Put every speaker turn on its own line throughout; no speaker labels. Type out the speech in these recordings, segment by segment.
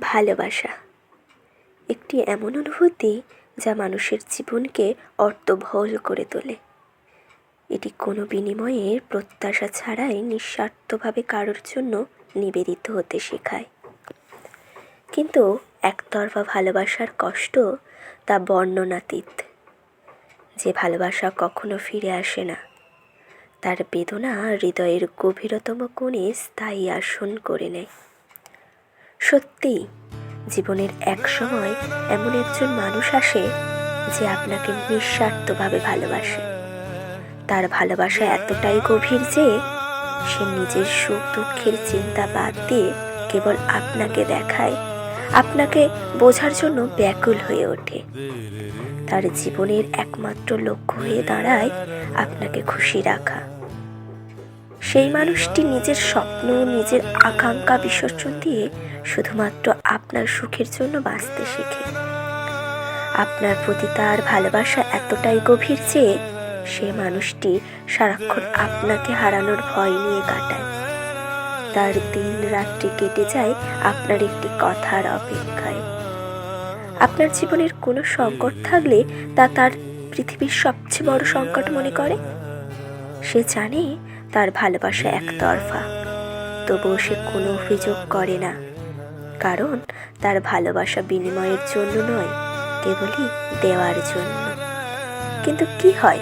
ভালোবাসা একটি এমন অনুভূতি যা মানুষের জীবনকে অর্থবহ করে তোলে। এটি কোনো বিনিময়ের প্রত্যাশা ছাড়াই নিঃস্বার্থভাবে কারোর জন্য নিবেদিত হতে শেখায়। কিন্তু একতরফা ভালোবাসার কষ্ট তা বর্ণনাতীত। যে ভালোবাসা কখনো ফিরে আসে না, তার বেদনা হৃদয়ের গভীরতম কোণে স্থায়ী আসন করে নেয়। সত্যিই জীবনের এক সময় এমন একজন মানুষ আসে যে আপনাকে নিঃস্বার্থভাবে ভালোবাসে। তার ভালোবাসা এতটাই গভীর যে সে নিজের সুখ দুঃখের চিন্তা বাদ দিয়ে কেবল আপনাকে দেখায়, আপনাকে বোঝার জন্য ব্যাকুল হয়ে ওঠে। তার জীবনের একমাত্র লক্ষ্য হয়ে দাঁড়ায় আপনাকে খুশি রাখা। সেই মানুষটি নিজের স্বপ্ন, নিজের আকাঙ্ক্ষা বিসর্জন দিয়ে শুধুমাত্র আপনার সুখের জন্য বাঁচতে শেখে। আপনার প্রতি তার ভালোবাসা এতটাই গভীর যে সে মানুষটি সারাক্ষণ আপনাকে হারানোর ভয় নিয়ে কাটায়। তার দিন রাত্রি কেটে যায় আপনার একটি কথার অপেক্ষায়। আপনার জীবনের কোনো সংকট থাকলে তা তার পৃথিবীর সবচেয়ে বড় সংকট মনে করে। সে জানে তার ভালোবাসা একতরফা, তবুও সে কোনো অভিযোগ করে না, কারণ তার ভালোবাসা বিনিময়ের জন্য নয়, কেবলই দেওয়ার জন্য। কিন্তু কি হয়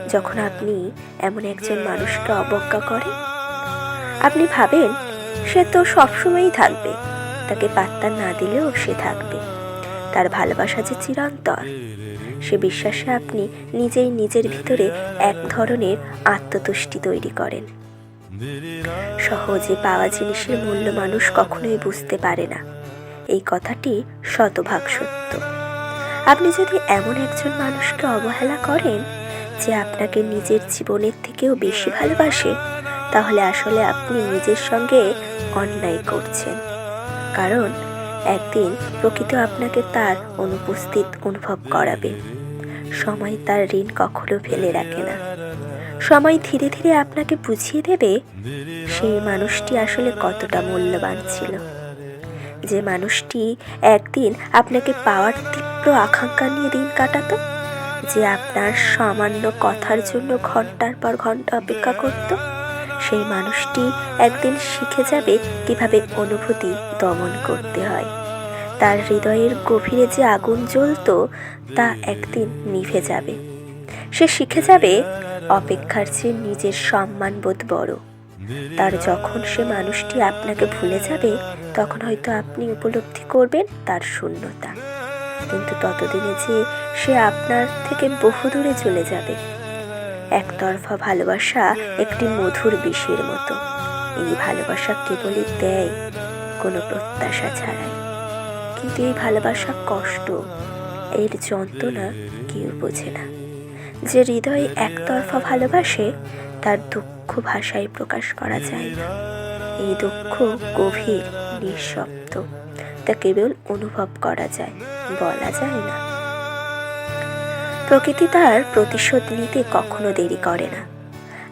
যখন আপনি এমন একজন মানুষকে অবজ্ঞা করেন? আপনি ভাবেন সে তো সবসময়ই থাকবে, তাকে পাত্তা না দিলেও সে থাকবে, তার ভালোবাসা যে চিরন্তর। সে বিশ্বাসে আপনি নিজেই নিজের ভিতরে এক ধরনের আত্মতুষ্টি তৈরি করেন। সহজে পাওয়া জিনিসের মূল্য মানুষ কখনোই বুঝতে পারে না, এই কথাটি শতভাগ সত্য। আপনি যদি এমন একজন মানুষকে অবহেলা করেন যে আপনাকে নিজের জীবনের থেকেও বেশি ভালোবাসে, তাহলে আসলে আপনি নিজের সঙ্গে অন্যায় করছেন। কারণ একদিন প্রকৃত আপনাকে তার অনুপস্থিত অনুভব করাবে। সময় তার ঋণ কখনো ফেলে রাখে না। সময় ধীরে ধীরে আপনাকে বুঝিয়ে দেবে সেই মানুষটি আসলে কতটা মূল্যবান ছিল। যে মানুষটি একদিন আপনাকে পাওয়ার তীব্র আকাঙ্ক্ষা নিয়ে দিন কাটাতো, যে আপনার সামান্য কথার জন্য ঘন্টার পর ঘন্টা অপেক্ষা করত, সেই মানুষটি একদিন শিখে যাবে কিভাবে অনুভূতি দমন করতে হয়। তার হৃদয়ের গভীরে যে আগুন জ্বলত তা একদিন নিভে যাবে। সে শিখে যাবে অপেক্ষার চেয়ে নিজের সম্মানবোধ বড়। তার যখন সে মানুষটি আপনাকে ভুলে যাবে, তখন হয়তো আপনি উপলব্ধি করবেন তার শূন্যতা। কিন্তু ততদিনে যে সে আপনার থেকে বহু দূরে চলে যাবে। একতরফা ভালোবাসা একটি মধুর বিষের মতো। এই ভালোবাসা কেবলই দেয়, কোনো প্রত্যাশা ছাড়াই। কিন্তু এই ভালোবাসা কষ্ট, এর যন্ত্রণা কেউ বোঝে না। যে হৃদয়ে একতরফা ভালোবাসে তার দুঃখ ভাষায় প্রকাশ করা যায় না। এই দুঃখ গভীর, নিঃশব্দ, তা কেবল অনুভব করা যায়, বলা যায় না। প্রকৃতি তার প্রতিশোধ নিতে কখনো দেরি করে না।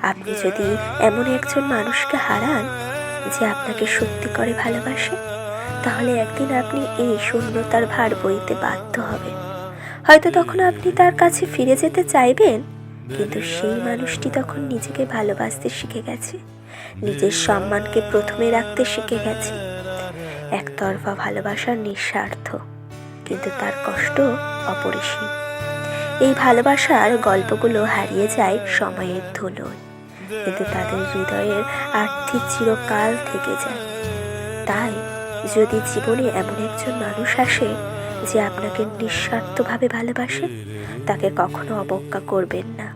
আপনি যদি এমন একজন মানুষকে হারান যে আপনাকে সত্যি করে ভালোবাসে, তাহলে একদিন আপনি এই শূন্যতার ভার বইতে বাধ্য হবেন। হয়তো তখন আপনি তার কাছে ফিরে যেতে চাইবেন, কিন্তু সেই মানুষটি তখন নিজেকে ভালোবাসতে শিখে গেছে, নিজের সম্মানকে প্রথমে রাখতে শিখে গেছে। একতরফা ভালোবাসার নিঃস্বার্থ, কিন্তু তার কষ্ট অপরিসীম। এই ভালোবাসার গল্পগুলো হারিয়ে যায় সময়ের ধুলোয়, কিন্তু তাদের হৃদয়ের আর্থি চিরকাল থেকে যায়। তাই যদি জীবনে এমন একজন মানুষ আসে যে আপনাকে নিঃস্বার্থভাবে ভালোবাসে, তাকে কখনো অবজ্ঞা করবেন না,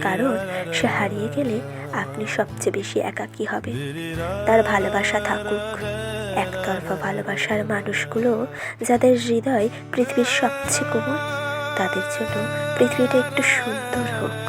কারণ সে হারিয়ে গেলে আপনি সবচেয়ে বেশি একাকী হবেন। তার ভালোবাসা থাকুক। একতরফা ভালোবাসার মানুষগুলো যাদের হৃদয় পৃথিবীর সবচেয়ে কোমল, তাদের জন্য পৃথিবীটা একটু সুন্দর হোক।